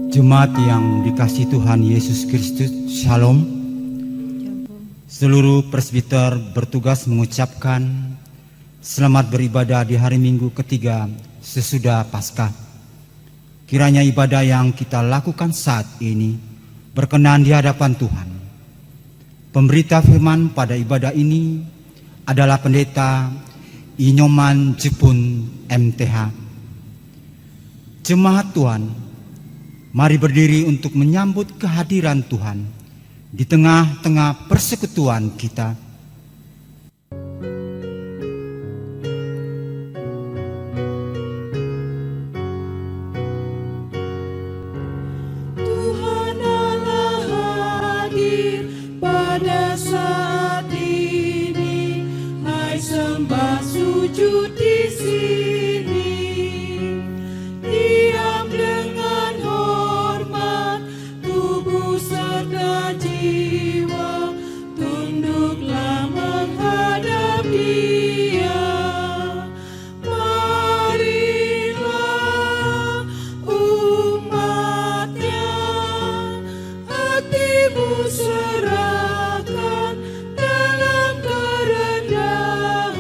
Jemaat yang dikasihi Tuhan Yesus Kristus, Shalom. Seluruh presbiter bertugas mengucapkan selamat beribadah di hari Minggu ketiga sesudah Paskah. Kiranya ibadah yang kita lakukan saat ini berkenan di hadapan Tuhan. Pemberita firman pada ibadah ini adalah Pendeta Inyoman Jepun MTH. Jemaat Tuhan, mari berdiri untuk menyambut kehadiran Tuhan di tengah-tengah persekutuan kita. Tuhan Allah hadir pada saat ini, hai sembah sujud di sini. Diam dengan hormat, tubuh serta jiwa, tunduklah menghadap Dia. Marilah umatnya, hatimu serahkan dalam kerendahan.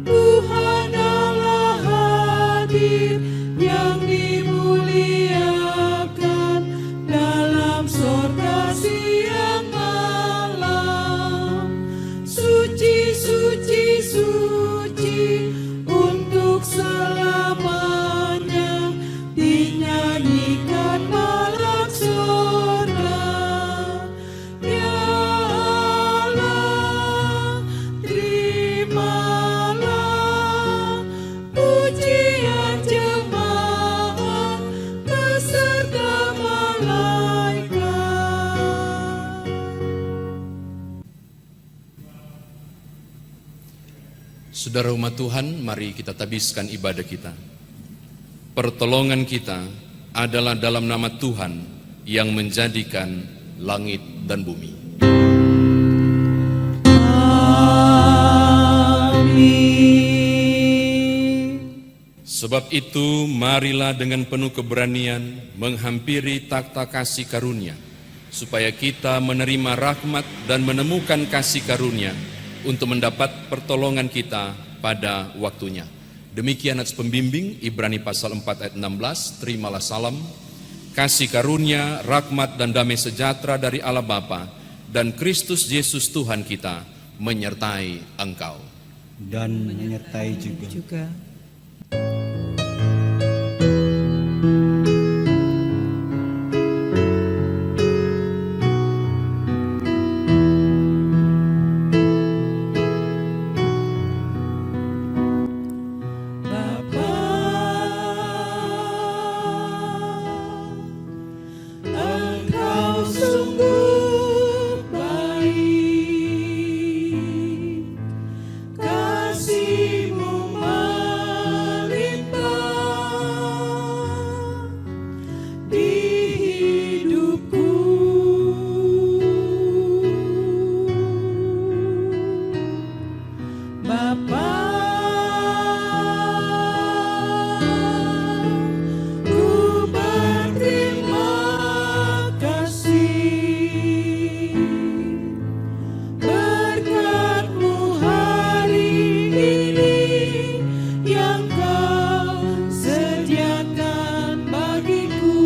Tuhan Allah hadir yang dimuliakan dalam sorga siang malam. Suci, suci, suci untuk selamanya, dinyanyikan malak sorga. Ya Allah, terimalah pujian jemaat beserta malaikat. Saudara umat Tuhan, mari kita tabiskan ibadah kita. Pertolongan kita adalah dalam nama Tuhan yang menjadikan langit dan bumi. Sebab itu, marilah dengan penuh keberanian menghampiri takhta kasih karunia, supaya kita menerima rahmat dan menemukan kasih karunia untuk mendapat pertolongan kita pada waktunya. Demikian atas pembimbing Ibrani pasal 4 ayat 16, terimalah salam, kasih karunia, rahmat dan damai sejahtera dari Allah Bapa dan Kristus Yesus Tuhan kita menyertai engkau. Dan menyertai juga. Engkau sungguh baik, kasih-Mu melimpah di hidupku. Bapa, ku berterima kasih, berkat-Mu hari ini yang Kau sediakan bagiku.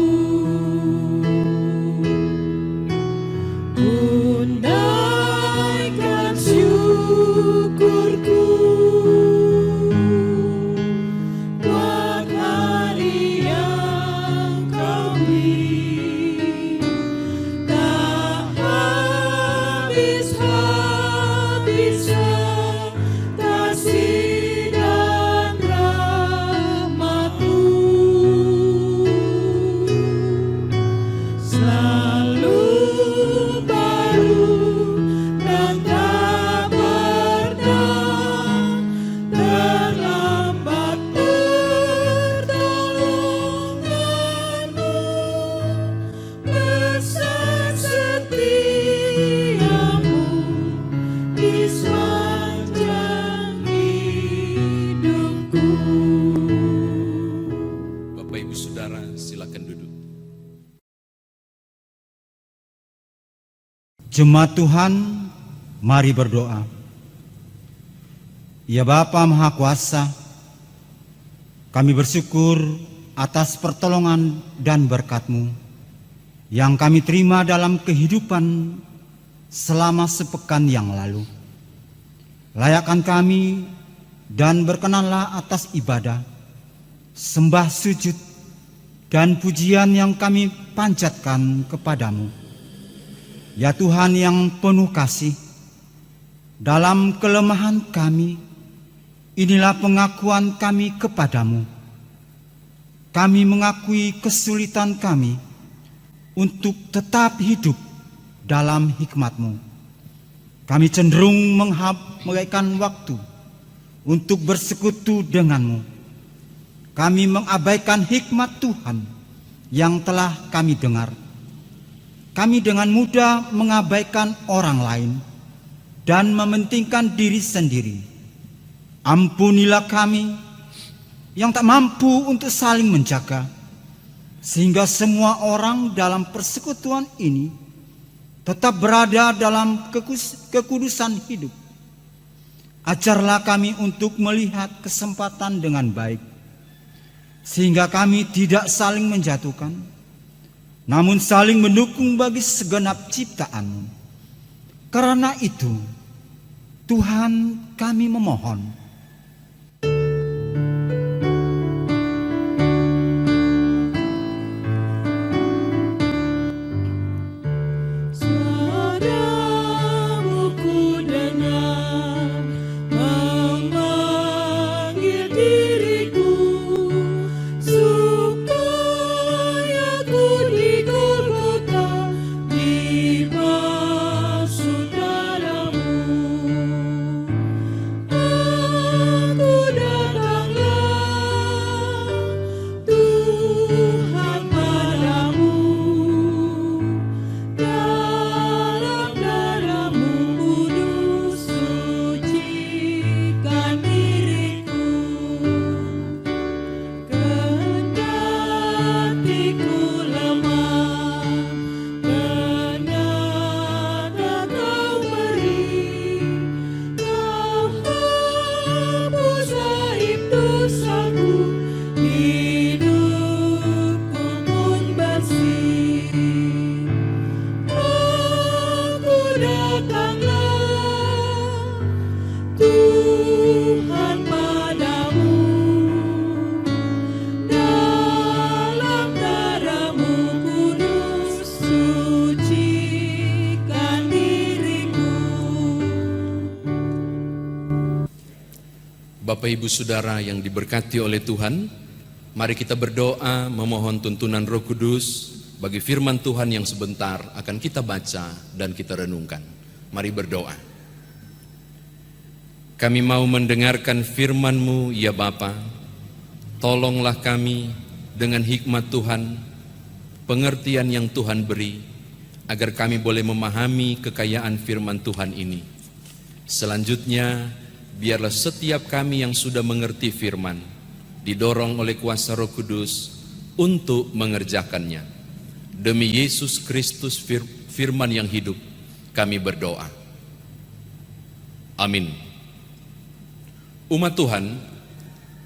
Ku naikkan syukurku buat hari yang Kau beri. Tak habis-habisnya kasih dan rahmat-Mu, selalu baru dan tak pernah terlambat pertolongan-Mu, besar setia-Mu di sepanjang hidupku. Jemaat Tuhan, mari berdoa. Ya Bapa Maha Kuasa, kami bersyukur atas pertolongan dan berkat-Mu yang kami terima dalam kehidupan selama sepekan yang lalu. Layakkan kami dan berkenanlah atas ibadah, sembah sujud, dan pujian yang kami panjatkan kepadamu. Ya Tuhan yang penuh kasih, dalam kelemahan kami, inilah pengakuan kami kepadamu. Kami mengakui kesulitan kami untuk tetap hidup dalam hikmat-Mu. Kami cenderung mengabaikan waktu untuk bersekutu denganmu. Kami mengabaikan hikmat Tuhan yang telah kami dengar. Kami dengan mudah mengabaikan orang lain dan mementingkan diri sendiri. Ampunilah kami yang tak mampu untuk saling menjaga, sehingga semua orang dalam persekutuan ini tetap berada dalam kekudusan hidup. Ajarlah kami untuk melihat kesempatan dengan baik, sehingga kami tidak saling menjatuhkan, namun saling mendukung bagi segenap ciptaan-Mu. Karena itu, Tuhan, kami memohon, suara-Mu ku dengar memanggil diriku, supaya ku di Golgota dimasuk darah-Mu. Aku datanglah, Tuhan, padamu. Dalam darah-Mu kudus sucikan diriku. Kendati ku lemah, kenapa Kau beri, Kau hapus aib dosaku, hidupku pun bersih. Aku datanglah, Tuhan, padamu. Dalam darah-Mu kudus sucikan diriku. Bapak Ibu Saudara yang diberkati oleh Tuhan, mari kita berdoa memohon tuntunan Roh Kudus bagi firman Tuhan yang sebentar akan kita baca dan kita renungkan. Mari berdoa. Kami mau mendengarkan firman-Mu ya Bapa. Tolonglah kami dengan hikmat Tuhan, pengertian yang Tuhan beri, agar kami boleh memahami kekayaan firman Tuhan ini. Selanjutnya, biarlah setiap kami yang sudah mengerti firman, didorong oleh kuasa Roh Kudus untuk mengerjakannya. Demi Yesus Kristus firman yang hidup, kami berdoa. Amin. Umat Tuhan,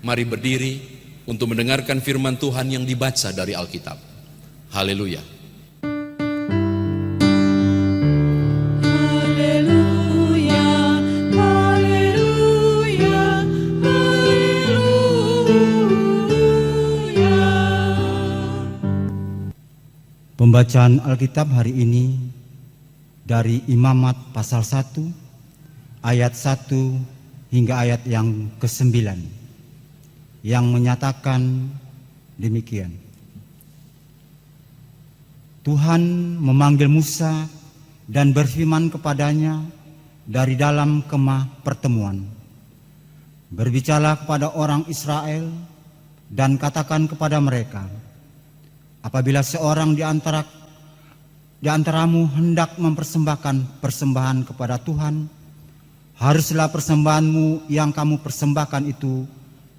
mari berdiri untuk mendengarkan firman Tuhan yang dibaca dari Alkitab. Haleluya. Haleluya, haleluya, haleluya. Pembacaan Alkitab hari ini dari Imamat pasal 1 ayat 1 hingga ayat yang ke-9 yang menyatakan demikian. Tuhan memanggil Musa dan berfirman kepadanya dari dalam kemah pertemuan. Berbicaralah kepada orang Israel dan katakan kepada mereka, apabila seorang di antaramu hendak mempersembahkan persembahan kepada Tuhan, haruslah persembahanmu yang kamu persembahkan itu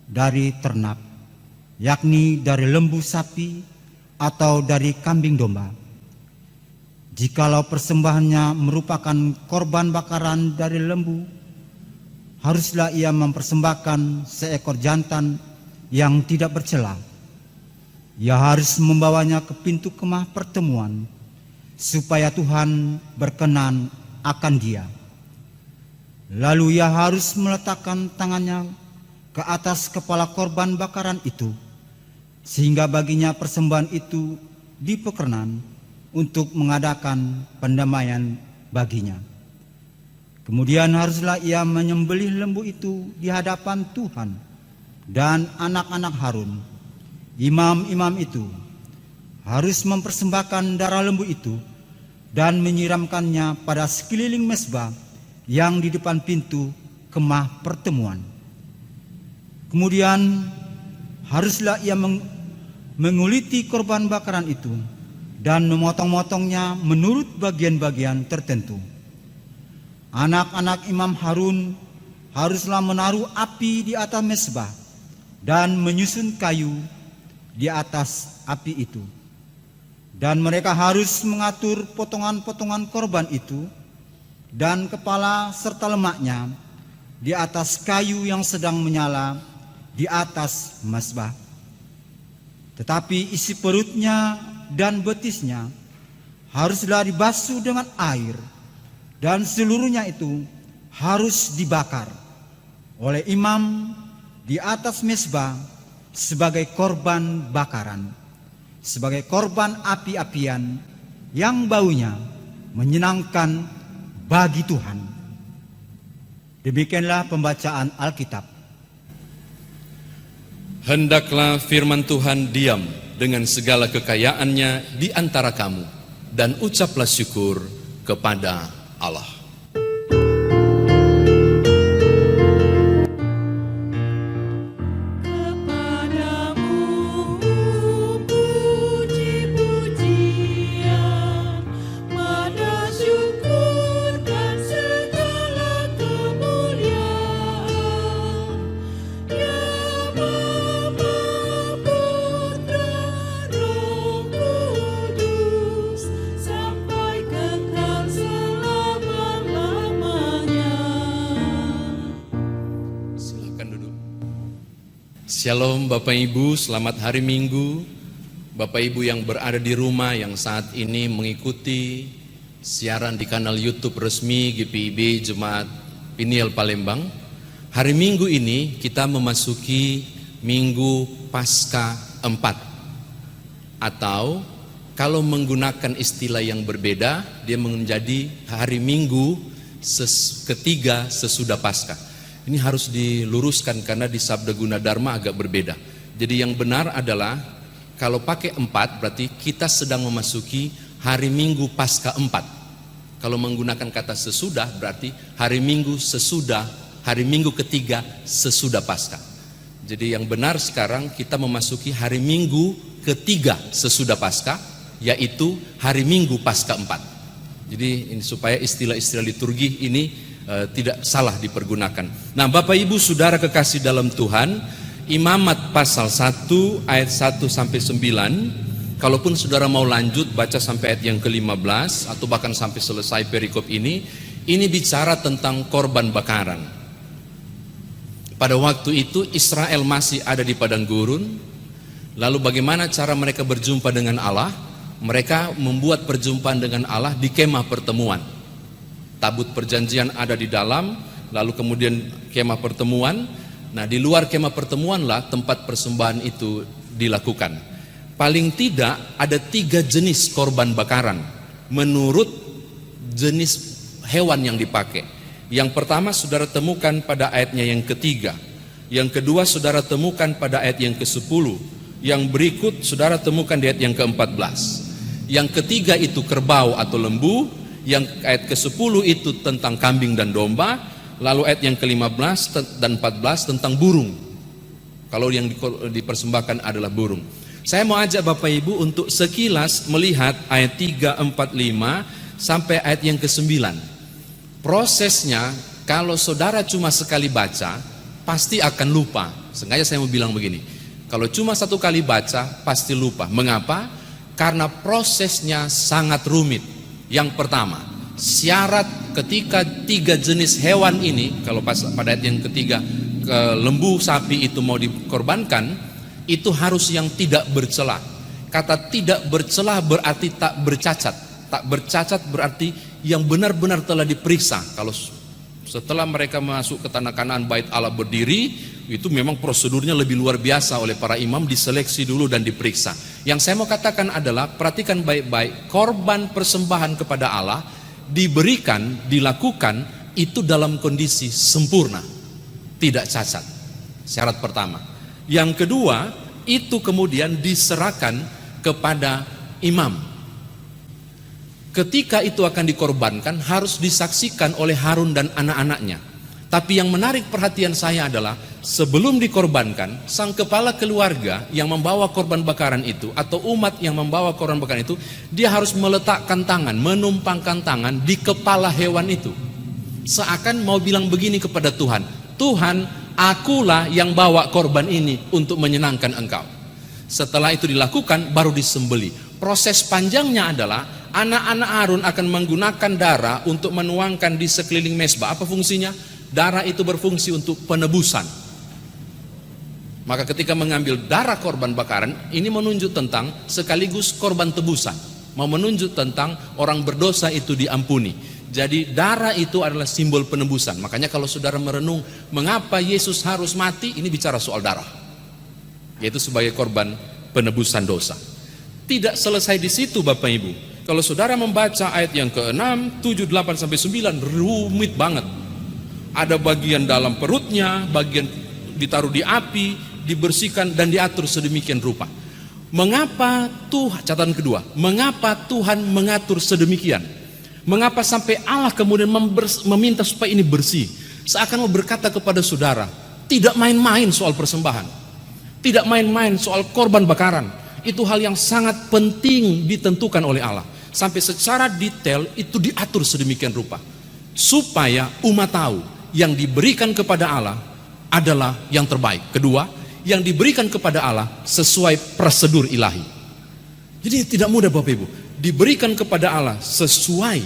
dari ternak, yakni dari lembu sapi atau dari kambing domba. Jikalau persembahannya merupakan korban bakaran dari lembu, haruslah ia mempersembahkan seekor jantan yang tidak bercela. Ia harus membawanya ke pintu kemah pertemuan, supaya Tuhan berkenan akan dia. Lalu ia harus meletakkan tangannya ke atas kepala korban bakaran itu, sehingga baginya persembahan itu diperkenan untuk mengadakan pendamaian baginya. Kemudian haruslah ia menyembelih lembu itu di hadapan Tuhan dan anak-anak Harun. Imam-imam itu harus mempersembahkan darah lembu itu dan menyiramkannya pada sekeliling mezbah yang di depan pintu kemah pertemuan. Kemudian haruslah ia menguliti korban bakaran itu dan memotong-motongnya menurut bagian-bagian tertentu. Anak-anak Imam Harun haruslah menaruh api di atas mezbah dan menyusun kayu di atas api itu. Dan mereka harus mengatur potongan-potongan korban itu dan kepala serta lemaknya di atas kayu yang sedang menyala di atas mezbah. Tetapi isi perutnya dan betisnya haruslah dibasuh dengan air, dan seluruhnya itu harus dibakar oleh imam di atas mezbah sebagai korban bakaran, sebagai korban api-apian yang baunya menyenangkan bagi Tuhan. Demikianlah pembacaan Alkitab. Hendaklah firman Tuhan diam dengan segala kekayaannya di antara kamu, dan ucaplah syukur kepada Allah. Kepadamu puji-pujian, pada syukur dan segala kemuliaan. Ya Bapa, Putra, Roh Kudus, sampai kekal selama-lamanya. Silakan duduk. Shalom Bapak Ibu, selamat hari Minggu. Bapak Ibu yang berada di rumah yang saat ini mengikuti siaran di kanal YouTube resmi GPIB Jemaat Peniel Palembang. Hari Minggu ini kita memasuki Minggu Paskah 4. Atau kalau menggunakan istilah yang berbeda, dia menjadi hari Minggu ketiga sesudah Paskah. Ini harus diluruskan karena di Sabda Guna Dharma agak berbeda. Jadi yang benar adalah kalau pakai 4 berarti kita sedang memasuki hari Minggu Paskah 4. Kalau menggunakan kata sesudah berarti hari Minggu sesudah, hari Minggu ketiga sesudah Paskah. Jadi yang benar sekarang kita memasuki hari Minggu ketiga sesudah Paskah, yaitu hari Minggu Paskah 4. Jadi ini supaya istilah-istilah liturgi ini tidak salah dipergunakan. Nah, Bapak Ibu Saudara kekasih dalam Tuhan, Imamat pasal 1 ayat 1 sampai 9. Kalaupun saudara mau lanjut baca sampai ayat yang ke-15 atau bahkan sampai selesai perikop ini bicara tentang korban bakaran. Pada waktu itu Israel masih ada di padang gurun. Lalu bagaimana cara mereka berjumpa dengan Allah? Mereka membuat perjumpaan dengan Allah di kemah pertemuan. Tabut perjanjian ada di dalam, lalu kemudian kemah pertemuan. Nah, di luar kemah pertemuanlah tempat persembahan itu dilakukan. Paling tidak ada 3 jenis korban bakaran menurut jenis hewan yang dipakai. Yang pertama saudara temukan pada ayatnya yang ketiga. Yang kedua saudara temukan pada ayat yang ke-10. Yang berikut saudara temukan di ayat yang ke-14. Yang ketiga itu kerbau atau lembu. Yang ayat ke-10 itu tentang kambing dan domba. Lalu ayat yang ke-15 dan 14 tentang burung. Kalau yang dipersembahkan adalah burung. Saya mau ajak Bapak Ibu untuk sekilas melihat ayat 3, 4, 5 sampai ayat yang ke-9. Prosesnya kalau saudara cuma sekali baca pasti akan lupa. Sengaja saya mau bilang begini, kalau cuma satu kali baca pasti lupa. Mengapa? Karena prosesnya sangat rumit. Yang pertama, syarat ketika 3 jenis hewan ini, kalau pada ayat yang ketiga, lembu, sapi itu mau dikorbankan, itu harus yang tidak bercela. Kata tidak bercela berarti tak bercacat. Tak bercacat berarti yang benar-benar telah diperiksa. Kalau setelah mereka masuk ke tanah Kanaan, bait Allah berdiri, itu memang prosedurnya lebih luar biasa oleh para imam, diseleksi dulu dan diperiksa. Yang saya mau katakan adalah, perhatikan baik-baik, korban persembahan kepada Allah diberikan, dilakukan itu dalam kondisi sempurna, tidak cacat. Syarat pertama. Yang kedua, itu kemudian diserahkan kepada imam. Ketika itu akan dikorbankan harus disaksikan oleh Harun dan anak-anaknya. Tapi yang menarik perhatian saya adalah sebelum dikorbankan, sang kepala keluarga yang membawa korban bakaran itu atau umat yang membawa korban bakaran itu, dia harus meletakkan tangan, menumpangkan tangan di kepala hewan itu. Seakan mau bilang begini kepada Tuhan, Tuhan, akulah yang bawa korban ini untuk menyenangkan Engkau. Setelah itu dilakukan baru disembeli. Proses panjangnya adalah anak-anak Harun akan menggunakan darah untuk menuangkan di sekeliling mezbah. Apa fungsinya? Darah itu berfungsi untuk penebusan. Maka ketika mengambil darah korban bakaran, ini menunjuk tentang sekaligus korban tebusan. Mau menunjuk tentang orang berdosa itu diampuni. Jadi darah itu adalah simbol penebusan. Makanya kalau saudara merenung mengapa Yesus harus mati, ini bicara soal darah, yaitu sebagai korban penebusan dosa. Tidak selesai di situ Bapak Ibu. Kalau saudara membaca ayat yang ke-6, 7, 8 sampai 9 rumit banget. Ada bagian dalam perutnya, bagian ditaruh di api, dibersihkan dan diatur sedemikian rupa. Mengapa Tuhan, catatan kedua, mengapa Tuhan mengatur sedemikian? Mengapa sampai Allah kemudian meminta supaya ini bersih? Seakan mau berkata kepada saudara, tidak main-main soal persembahan, tidak main-main soal korban bakaran. Itu hal yang sangat penting ditentukan oleh Allah. Sampai secara detail itu diatur sedemikian rupa. Supaya umat tahu yang diberikan kepada Allah adalah yang terbaik. Kedua, yang diberikan kepada Allah sesuai prosedur ilahi. Jadi tidak mudah Bapak Ibu. Diberikan kepada Allah sesuai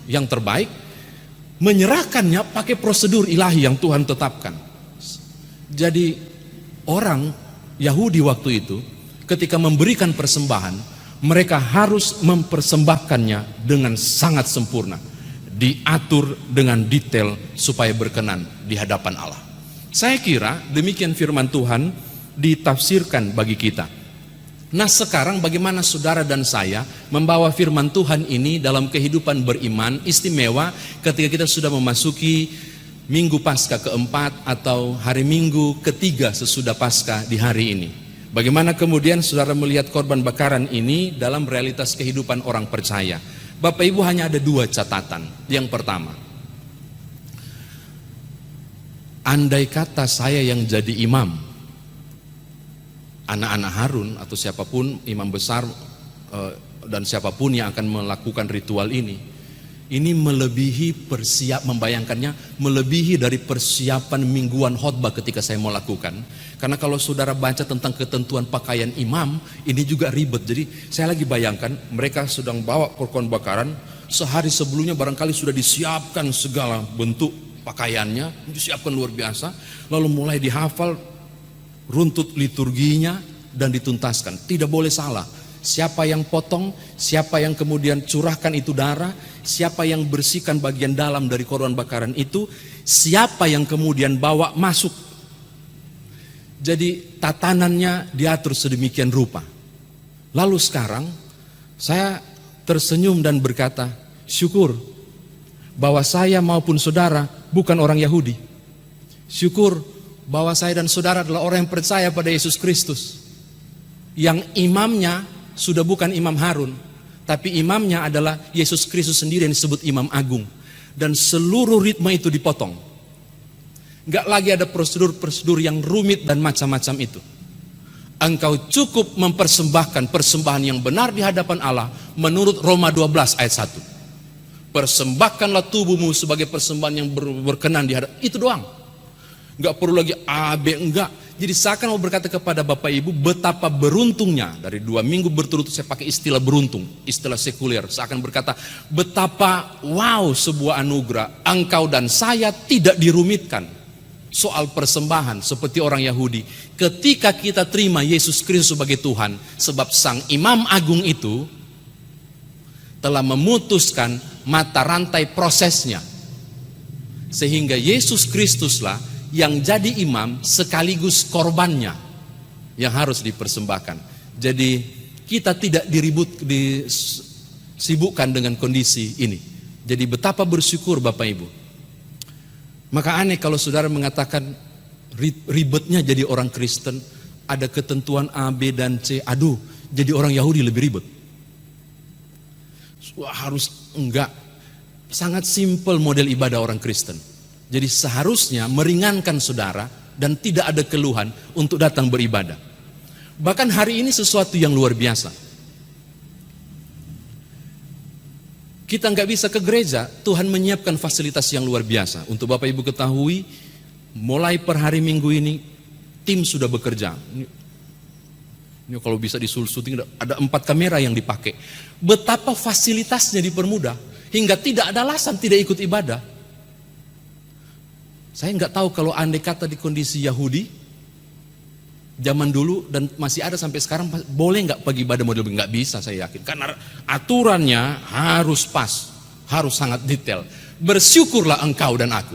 yang terbaik, menyerahkannya pakai prosedur ilahi yang Tuhan tetapkan. Jadi orang Yahudi waktu itu ketika memberikan persembahan, mereka harus mempersembahkannya dengan sangat sempurna, diatur dengan detail supaya berkenan di hadapan Allah. Saya kira demikian firman Tuhan ditafsirkan bagi kita. Nah sekarang bagaimana saudara dan saya membawa firman Tuhan ini dalam kehidupan beriman istimewa ketika kita sudah memasuki Minggu Paskah keempat atau hari Minggu ketiga sesudah Paskah di hari ini. Bagaimana kemudian saudara melihat korban bakaran ini dalam realitas kehidupan orang percaya? Bapak Ibu hanya ada 2 catatan. Yang pertama, andai kata saya yang jadi imam, anak-anak Harun atau siapapun imam besar dan siapapun yang akan melakukan ritual ini melebihi membayangkannya melebihi dari persiapan mingguan khotbah ketika saya mau lakukan. Karena kalau saudara baca tentang ketentuan pakaian imam, ini juga ribet. Jadi saya lagi bayangkan mereka sedang bawa korban bakaran, sehari sebelumnya barangkali sudah disiapkan segala bentuk pakaiannya, disiapkan luar biasa, lalu mulai dihafal runtut liturginya dan dituntaskan. Tidak boleh salah. Siapa yang potong, siapa yang kemudian curahkan itu darah, siapa yang bersihkan bagian dalam dari korban bakaran itu, siapa yang kemudian bawa masuk. Jadi tatanannya diatur sedemikian rupa. Lalu sekarang saya tersenyum dan berkata, syukur bahwa saya maupun saudara bukan orang Yahudi. Syukur bahwa saya dan saudara adalah orang yang percaya pada Yesus Kristus. Yang imamnya sudah bukan Imam Harun, tapi imamnya adalah Yesus Kristus sendiri yang disebut Imam Agung. Dan seluruh ritme itu dipotong. Gak lagi ada prosedur-prosedur yang rumit dan macam-macam itu. Engkau cukup mempersembahkan persembahan yang benar di hadapan Allah menurut Roma 12 ayat 1. Persembahkanlah tubuhmu sebagai persembahan yang berkenan di hadapan. Itu doang. Gak perlu lagi A, B, enggak. Jadi seakan mau berkata kepada Bapak Ibu betapa beruntungnya, dari 2 minggu berturut-turut saya pakai istilah beruntung, istilah sekuler, seakan berkata betapa wow sebuah anugerah, engkau dan saya tidak dirumitkan soal persembahan seperti orang Yahudi. Ketika kita terima Yesus Kristus sebagai Tuhan, sebab Sang Imam Agung itu telah memutuskan mata rantai prosesnya, sehingga Yesus Kristuslah yang jadi imam sekaligus korbannya yang harus dipersembahkan. Jadi kita tidak disibukkan dengan kondisi ini. Jadi betapa bersyukur Bapak Ibu. Maka aneh kalau saudara mengatakan ribetnya jadi orang Kristen, ada ketentuan A, B, dan C. Aduh, jadi orang Yahudi lebih ribet. Harus enggak. Sangat simpel model ibadah orang Kristen. Jadi seharusnya meringankan saudara dan tidak ada keluhan untuk datang beribadah. Bahkan hari ini sesuatu yang luar biasa. Kita nggak bisa ke gereja, Tuhan menyiapkan fasilitas yang luar biasa. Untuk Bapak Ibu ketahui, mulai per hari Minggu ini, tim sudah bekerja. Ini kalau bisa disuruh syuting, ada 4 kamera yang dipakai. Betapa fasilitasnya dipermudah, hingga tidak ada alasan tidak ikut ibadah. Saya nggak tahu kalau andai kata di kondisi Yahudi zaman dulu dan masih ada sampai sekarang, boleh nggak pergi ibadah model nggak bisa, saya yakin, karena aturannya harus pas, harus sangat detail. Bersyukurlah engkau dan aku,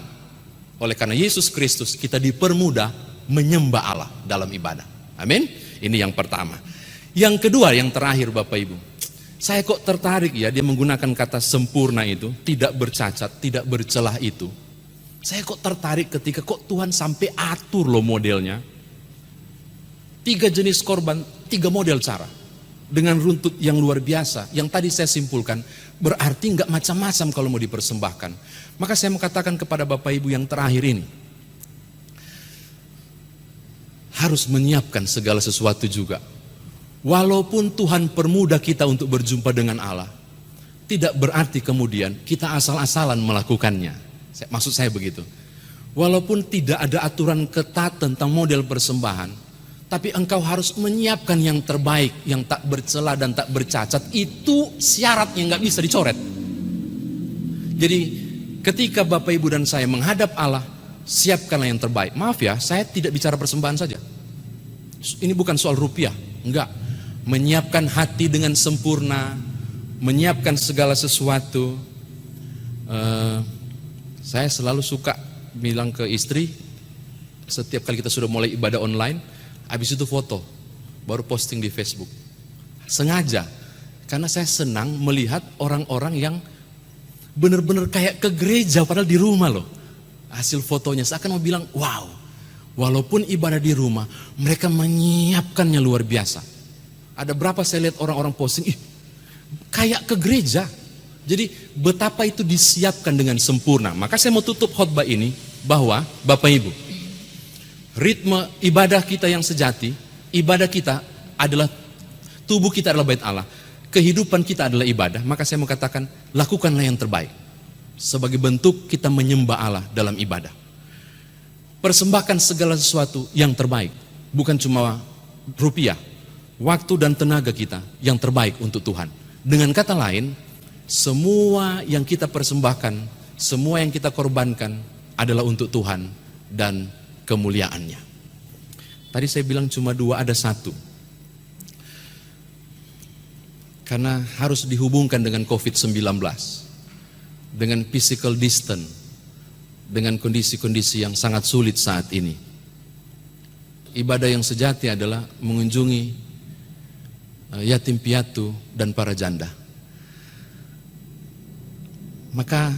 oleh karena Yesus Kristus kita dipermudah menyembah Allah dalam ibadah. Amin. Ini yang pertama. Yang kedua, yang terakhir Bapak Ibu, saya kok tertarik ya dia menggunakan kata sempurna itu, tidak bercacat, tidak bercelah itu. Saya kok tertarik ketika kok Tuhan sampai atur loh modelnya. 3 jenis korban, 3 model cara. Dengan runtut yang luar biasa. Yang tadi saya simpulkan, berarti nggak macam-macam kalau mau dipersembahkan. Maka saya mau katakan kepada Bapak Ibu yang terakhir ini, harus menyiapkan segala sesuatu juga. Walaupun Tuhan permudah kita untuk berjumpa dengan Allah, tidak berarti kemudian kita asal-asalan melakukannya. Maksud saya begitu. Walaupun tidak ada aturan ketat tentang model persembahan, tapi engkau harus menyiapkan yang terbaik, yang tak bercela dan tak bercacat. Itu syaratnya nggak bisa dicoret. Jadi ketika Bapak Ibu dan saya menghadap Allah, siapkanlah yang terbaik. Maaf ya, saya tidak bicara persembahan saja. Ini bukan soal rupiah, enggak. Menyiapkan hati dengan sempurna, menyiapkan segala sesuatu. Saya selalu suka bilang ke istri, setiap kali kita sudah mulai ibadah online, habis itu foto, baru posting di Facebook. Sengaja, karena saya senang melihat orang-orang yang benar-benar kayak ke gereja padahal di rumah loh. Hasil fotonya seakan mau bilang, wow, walaupun ibadah di rumah, mereka menyiapkannya luar biasa. Ada berapa saya lihat orang-orang posting, kayak ke gereja. Jadi betapa itu disiapkan dengan sempurna. Maka saya mau tutup khotbah ini bahwa Bapak Ibu, ritme ibadah kita yang sejati, ibadah kita adalah, tubuh kita adalah bait Allah, kehidupan kita adalah ibadah. Maka saya mau katakan, lakukanlah yang terbaik. Sebagai bentuk kita menyembah Allah dalam ibadah. Persembahkan segala sesuatu yang terbaik. Bukan cuma rupiah, waktu dan tenaga kita yang terbaik untuk Tuhan. Dengan kata lain, semua yang kita persembahkan, semua yang kita korbankan adalah untuk Tuhan dan kemuliaannya. Tadi saya bilang cuma 2, ada 1. Karena harus dihubungkan dengan COVID-19, dengan physical distance, dengan kondisi-kondisi yang sangat sulit saat ini. Ibadah yang sejati adalah mengunjungi yatim piatu dan para janda. Maka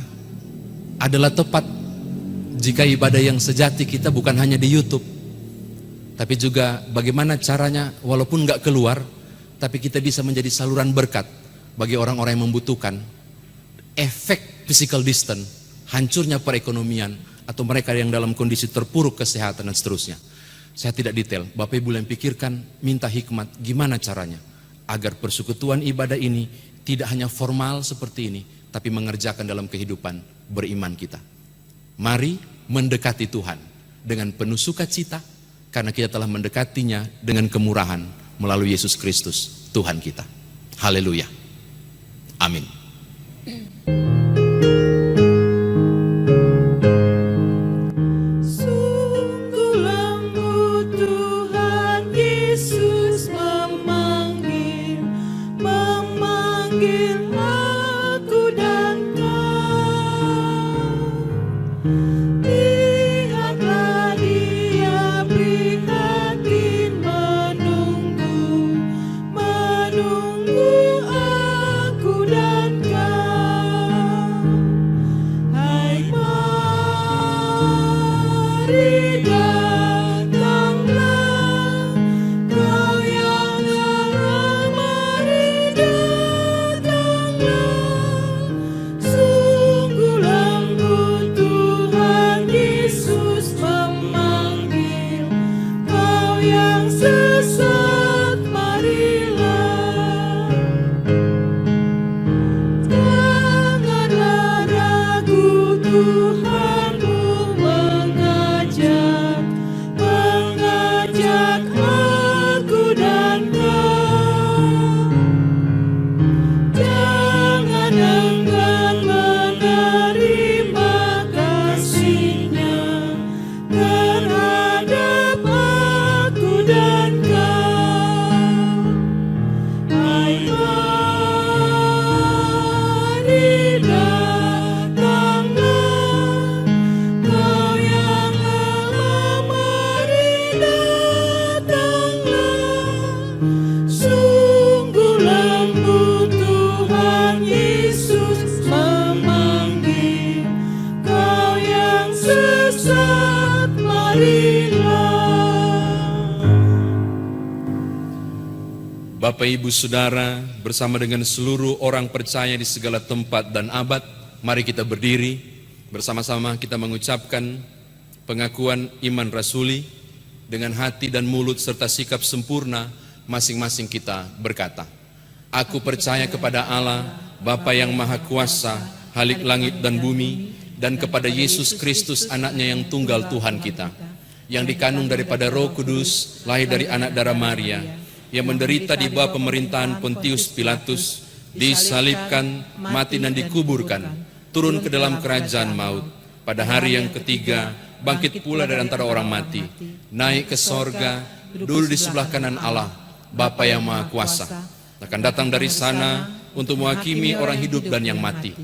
adalah tepat jika ibadah yang sejati kita bukan hanya di YouTube, tapi juga bagaimana caranya walaupun nggak keluar, tapi kita bisa menjadi saluran berkat bagi orang-orang yang membutuhkan. Efek physical distance, hancurnya perekonomian, atau mereka yang dalam kondisi terpuruk kesehatan dan seterusnya. Saya tidak detail, Bapak Ibu yang pikirkan, minta hikmat gimana caranya agar persekutuan ibadah ini tidak hanya formal seperti ini, tapi mengerjakan dalam kehidupan beriman kita. Mari mendekati Tuhan dengan penuh sukacita, karena kita telah mendekatinya dengan kemurahan melalui Yesus Kristus, Tuhan kita. Haleluya. Amin. Sungguh lembut Tuhan Yesus memanggil aku dan kau. Lihatlah Dia prihatin menunggu aku dan kau. Hai mari datanglah, kau yang lelah, mari datanglah. Sungguh lembut Tuhan Yesus memanggil, kau yang sesat, marilah. Janganlah ragu, Tuhanmu mengajak aku dan kau. Jangan enggan menerima kasih-Nya terhadap aku dan kau. Hai mari datanglah, kau yang lelah, mari datanglah. Sungguh lembut Tuhan Yesus memanggil, kau yang sesat, marilah. Bapak, Ibu, Saudara, bersama dengan seluruh orang percaya di segala tempat dan abad, mari kita berdiri, bersama-sama kita mengucapkan pengakuan iman rasuli dengan hati dan mulut serta sikap sempurna. Masing-masing kita berkata, aku percaya kepada Allah, Bapa yang Maha Kuasa, Halik langit dan bumi, dan kepada Yesus Kristus anaknya yang tunggal Tuhan kita, yang dikandung daripada Roh Kudus, lahir dari anak darah Maria, yang menderita di bawah pemerintahan Pontius Pilatus, disalibkan, mati dan dikuburkan, turun ke dalam kerajaan maut, pada hari yang ketiga bangkit pula dari antara orang mati, naik ke sorga, duduk di sebelah kanan Allah, Bapa yang Maha Kuasa, akan datang dari sana untuk menghakimi orang hidup dan yang mati.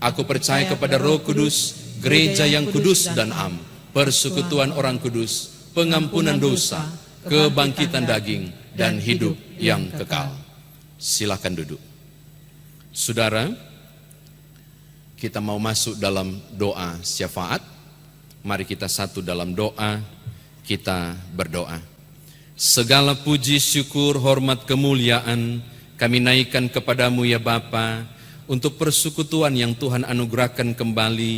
Aku percaya kepada Roh Kudus, gereja yang kudus dan am, persekutuan orang kudus, pengampunan dosa, kebangkitan daging, dan hidup yang kekal. Silakan duduk. Saudara, kita mau masuk dalam doa syafaat. Mari kita satu dalam doa, kita berdoa. Segala puji, syukur, hormat, kemuliaan kami naikkan kepadamu ya Bapa, untuk persekutuan yang Tuhan anugerahkan kembali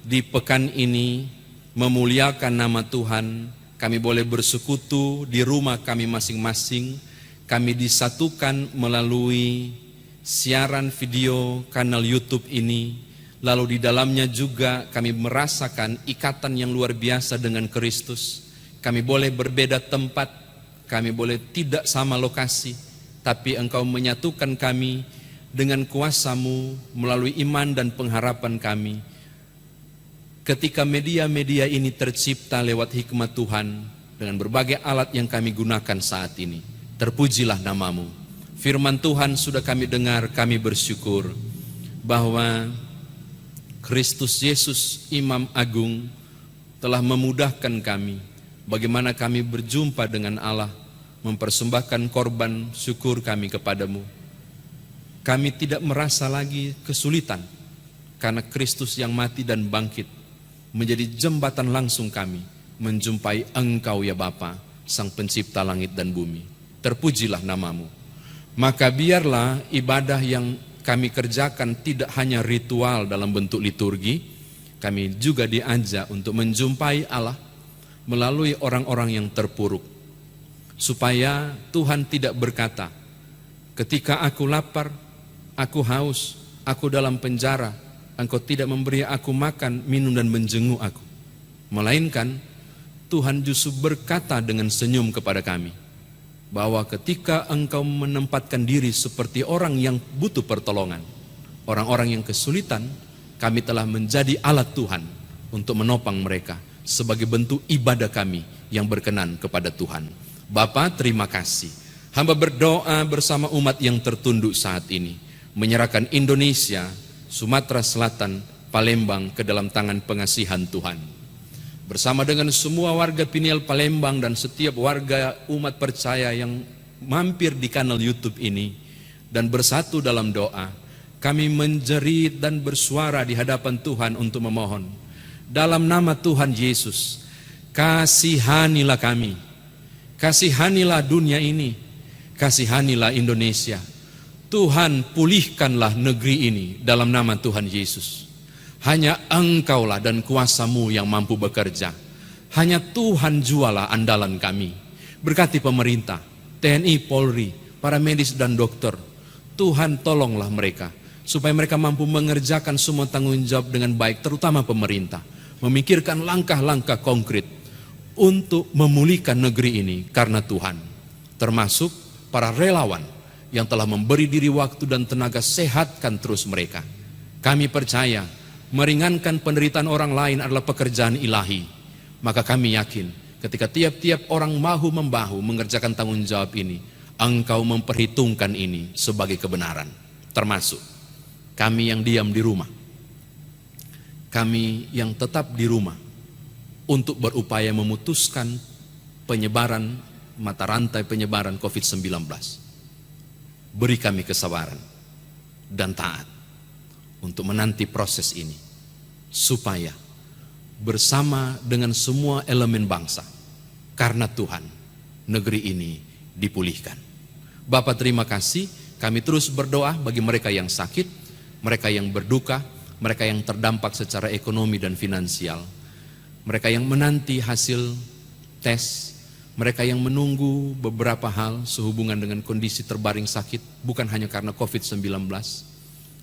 di pekan ini, memuliakan nama Tuhan. Kami boleh bersekutu di rumah kami masing-masing. Kami disatukan melalui siaran video kanal YouTube ini. Lalu di dalamnya juga kami merasakan ikatan yang luar biasa dengan Kristus. Kami boleh berbeda tempat, kami boleh tidak sama lokasi, tapi Engkau menyatukan kami dengan kuasa-Mu melalui iman dan pengharapan kami. Ketika media-media ini tercipta lewat hikmat Tuhan dengan berbagai alat yang kami gunakan saat ini, terpujilah nama-Mu. Firman Tuhan sudah kami dengar, kami bersyukur bahwa Kristus Yesus Imam Agung telah memudahkan kami bagaimana kami berjumpa dengan Allah, mempersembahkan korban syukur kami kepadamu. Kami tidak merasa lagi kesulitan karena Kristus yang mati dan bangkit menjadi jembatan langsung kami menjumpai Engkau ya Bapa, Sang Pencipta langit dan bumi. Terpujilah nama-Mu. Maka biarlah ibadah yang kami kerjakan tidak hanya ritual dalam bentuk liturgi, kami juga diajak untuk menjumpai Allah melalui orang-orang yang terpuruk. Supaya Tuhan tidak berkata, ketika aku lapar, aku haus, aku dalam penjara, Engkau tidak memberi aku makan, minum dan menjenguk aku. Melainkan Tuhan justru berkata dengan senyum kepada kami, bahwa ketika engkau menempatkan diri seperti orang yang butuh pertolongan, orang-orang yang kesulitan, kami telah menjadi alat Tuhan untuk menopang mereka sebagai bentuk ibadah kami yang berkenan kepada Tuhan. Bapa, terima kasih. Hamba berdoa bersama umat yang tertunduk saat ini, menyerahkan Indonesia, Sumatera Selatan, Palembang ke dalam tangan pengasihan Tuhan. Bersama dengan semua warga Piniel Palembang dan setiap warga umat percaya yang mampir di kanal YouTube ini dan bersatu dalam doa, kami menjerit dan bersuara di hadapan Tuhan untuk memohon, dalam nama Tuhan Yesus, kasihanilah kami, kasihanilah dunia ini, kasihanilah Indonesia. Tuhan, pulihkanlah negeri ini dalam nama Tuhan Yesus. Hanya Engkaulah dan kuasa-Mu yang mampu bekerja. Hanya Tuhan jualah andalan kami. Berkati pemerintah, TNI, Polri, para medis dan dokter. Tuhan, tolonglah mereka supaya mereka mampu mengerjakan semua tanggung jawab dengan baik, terutama pemerintah. Memikirkan langkah-langkah konkret untuk memulihkan negeri ini karena Tuhan. Termasuk para relawan yang telah memberi diri, waktu dan tenaga, sehatkan terus mereka. Kami percaya meringankan penderitaan orang lain adalah pekerjaan ilahi. Maka kami yakin ketika tiap-tiap orang bahu-membahu mengerjakan tanggung jawab ini, Engkau memperhitungkan ini sebagai kebenaran. Termasuk kami yang diam di rumah, kami yang tetap di rumah untuk berupaya memutuskan penyebaran, mata rantai penyebaran COVID-19. Beri kami kesabaran dan taat untuk menanti proses ini, supaya bersama dengan semua elemen bangsa, karena Tuhan, negeri ini dipulihkan. Bapa, terima kasih. Kami terus berdoa bagi mereka yang sakit, mereka yang berduka, mereka yang terdampak secara ekonomi dan finansial, mereka yang menanti hasil tes, mereka yang menunggu beberapa hal sehubungan dengan kondisi terbaring sakit, bukan hanya karena COVID-19,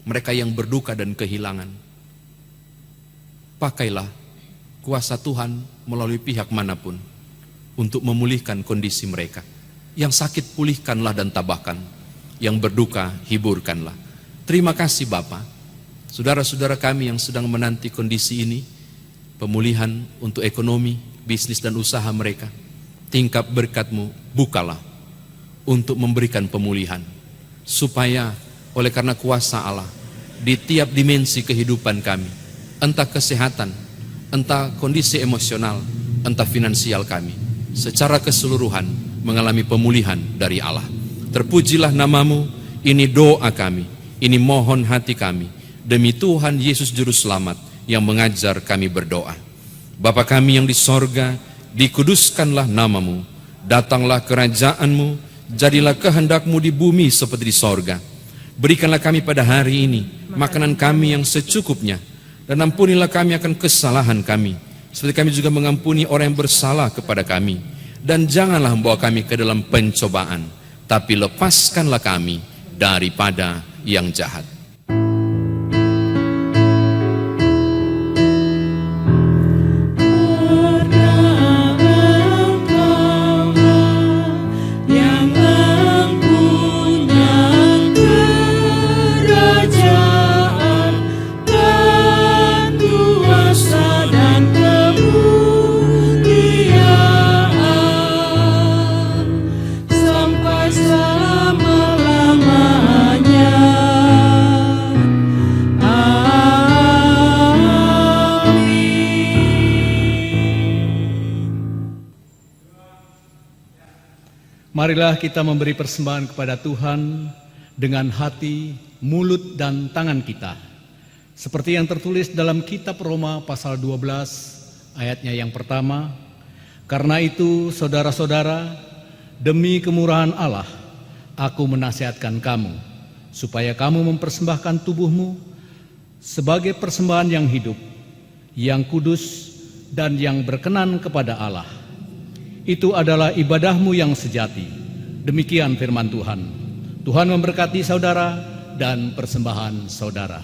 mereka yang berduka dan kehilangan. Pakailah kuasa Tuhan melalui pihak manapun untuk memulihkan kondisi mereka. Yang sakit pulihkanlah dan tabahkan, yang berduka hiburkanlah. Terima kasih Bapa. Saudara-saudara kami yang sedang menanti kondisi ini, pemulihan untuk ekonomi, bisnis dan usaha mereka, tingkap berkat-Mu bukalah untuk memberikan pemulihan, supaya oleh karena kuasa Allah di tiap dimensi kehidupan kami, entah kesehatan, entah kondisi emosional, entah finansial kami, secara keseluruhan mengalami pemulihan dari Allah. Terpujilah nama-Mu, ini doa kami, ini mohon hati kami, demi Tuhan Yesus Juru Selamat yang mengajar kami berdoa. Bapa kami yang di sorga, dikuduskanlah nama-Mu, datanglah kerajaan-Mu, jadilah kehendak-Mu di bumi seperti di sorga. Berikanlah kami pada hari ini makanan kami yang secukupnya, dan ampunilah kami akan kesalahan kami, seperti kami juga mengampuni orang yang bersalah kepada kami. Dan janganlah membawa kami ke dalam pencobaan, tapi lepaskanlah kami daripada yang jahat. Marilah kita memberi persembahan kepada Tuhan dengan hati, mulut, dan tangan kita. Seperti yang tertulis dalam kitab Roma pasal 12 ayatnya yang pertama. Karena itu saudara-saudara, demi kemurahan Allah, aku menasihatkan kamu, supaya kamu mempersembahkan tubuhmu sebagai persembahan yang hidup, yang kudus, dan yang berkenan kepada Allah. Itu adalah ibadahmu yang sejati. Demikian firman Tuhan. Tuhan memberkati saudara dan persembahan saudara.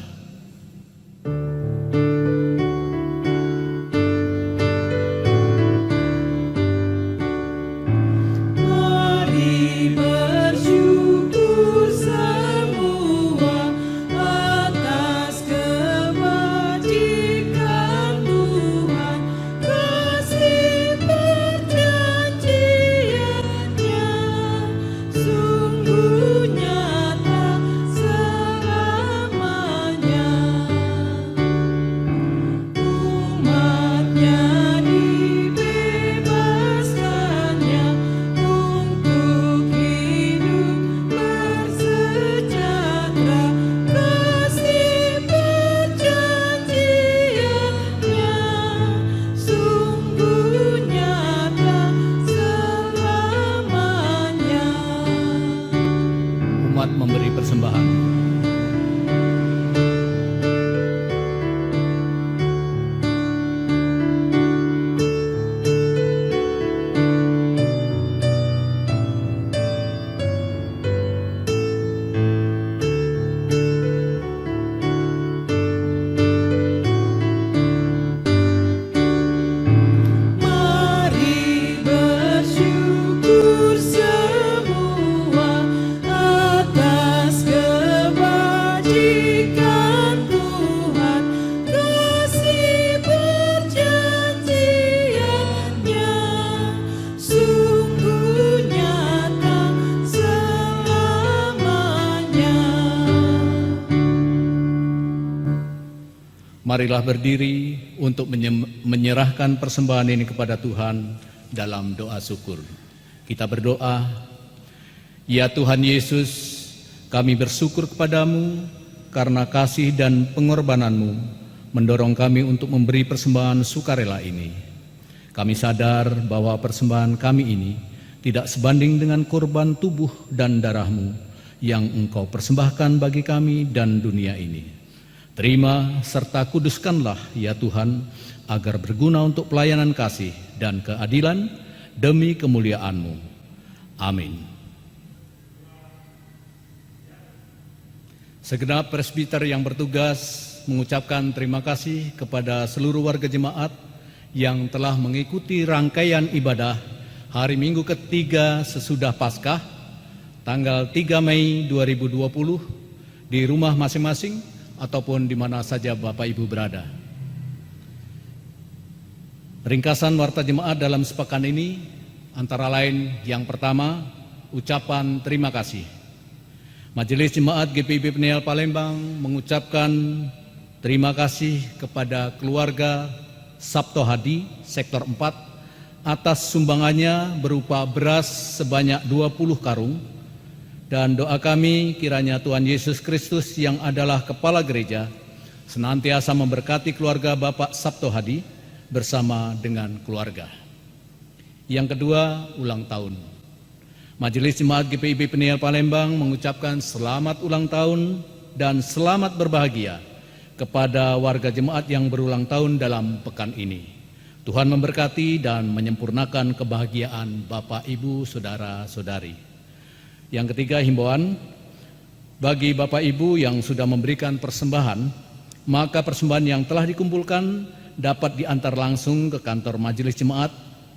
Marilah berdiri untuk menyerahkan persembahan ini kepada Tuhan dalam doa syukur. Kita berdoa. Ya Tuhan Yesus, kami bersyukur kepadamu karena kasih dan pengorbananmu mendorong kami untuk memberi persembahan sukarela ini. Kami sadar bahwa persembahan kami ini tidak sebanding dengan korban tubuh dan darahmu yang Engkau persembahkan bagi kami dan dunia ini. Terima serta kuduskanlah ya Tuhan, agar berguna untuk pelayanan kasih dan keadilan demi kemuliaan-Mu. Amin. Segenap presbiter yang bertugas mengucapkan terima kasih kepada seluruh warga jemaat yang telah mengikuti rangkaian ibadah hari Minggu ketiga sesudah Paskah, tanggal 3 Mei 2020 di rumah masing-masing ataupun di mana saja Bapak Ibu berada. Ringkasan warta jemaat dalam sepekan ini antara lain yang pertama, ucapan terima kasih. Majelis Jemaat GPIB Peniel Palembang mengucapkan terima kasih kepada keluarga Sabto Hadi, Sektor 4, atas sumbangannya berupa beras sebanyak 20 karung, dan doa kami kiranya Tuhan Yesus Kristus yang adalah Kepala Gereja senantiasa memberkati keluarga Bapak Sabto Hadi bersama dengan keluarga. Yang kedua, ulang tahun. Majelis Jemaat GPIB Peniel Palembang mengucapkan selamat ulang tahun dan selamat berbahagia kepada warga jemaat yang berulang tahun dalam pekan ini. Tuhan memberkati dan menyempurnakan kebahagiaan Bapak, Ibu, Saudara-saudari. Yang ketiga, himbauan bagi Bapak Ibu yang sudah memberikan persembahan, maka persembahan yang telah dikumpulkan dapat diantar langsung ke kantor Majelis Jemaat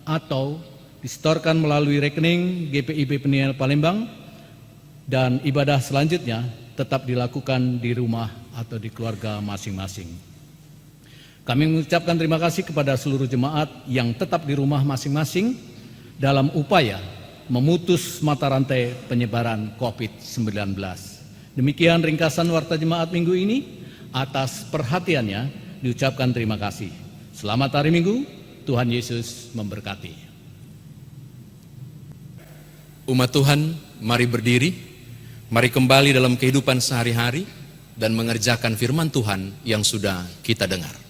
atau disetorkan melalui rekening GPIB Peniel Palembang, dan ibadah selanjutnya tetap dilakukan di rumah atau di keluarga masing-masing. Kami mengucapkan terima kasih kepada seluruh jemaat yang tetap di rumah masing-masing dalam upaya memutus mata rantai penyebaran COVID-19. Demikian ringkasan warta jemaat minggu ini. Atas perhatiannya diucapkan terima kasih. Selamat hari Minggu, Tuhan Yesus memberkati. Umat Tuhan, mari berdiri, mari kembali dalam kehidupan sehari-hari dan mengerjakan firman Tuhan yang sudah kita dengar.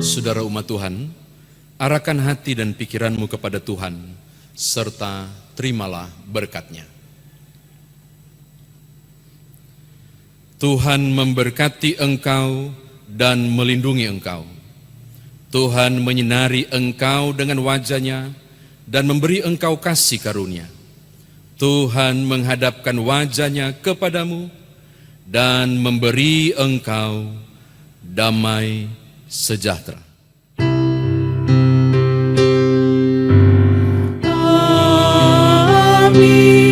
Saudara umat Tuhan, arahkan hati dan pikiranmu kepada Tuhan, serta terimalah berkat-Nya. Tuhan memberkati engkau dan melindungi engkau. Tuhan menyinari engkau dengan wajah-Nya dan memberi engkau kasih karunia. Tuhan menghadapkan wajah-Nya kepadamu dan memberi engkau damai sejahtera. Amin.